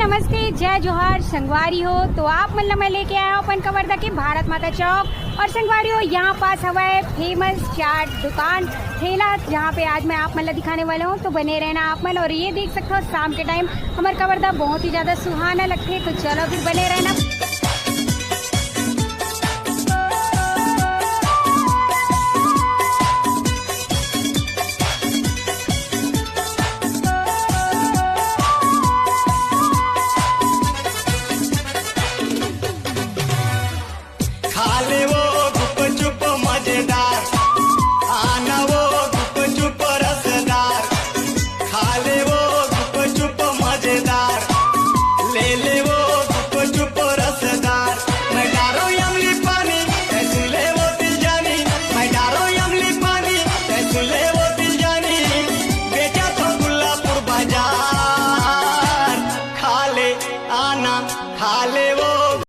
नमस्ते, जय जोहार संगवारी हो। तो आप मतलब मैं लेके आया हूँ अपन कवर्धा के भारत माता चौक और संगवारी हो यहाँ पास हवा है फेमस चाट दुकान ठेला, जहाँ पे आज मैं आप मतलब दिखाने वाला हूँ। तो बने रहना आप मन। और ये देख सकते हो शाम के टाइम हमारे कवर्धा बहुत ही ज्यादा सुहाना लगते है। तो चलो फिर बने रहना। खाले वो गुप चुप मजेदार, आना वो गुप चुप रसदार। खाले वो गुप चुप मजेदार, ले वो गुप चुप रसदार। मैं डारो यमली पानी ऐसे ले वो दिल जानी, मैं डारो यमली पानी ऐसे ले वो दिल जानी। बेचा तो गुल्लापुर बाजार, खाले आना खाले वो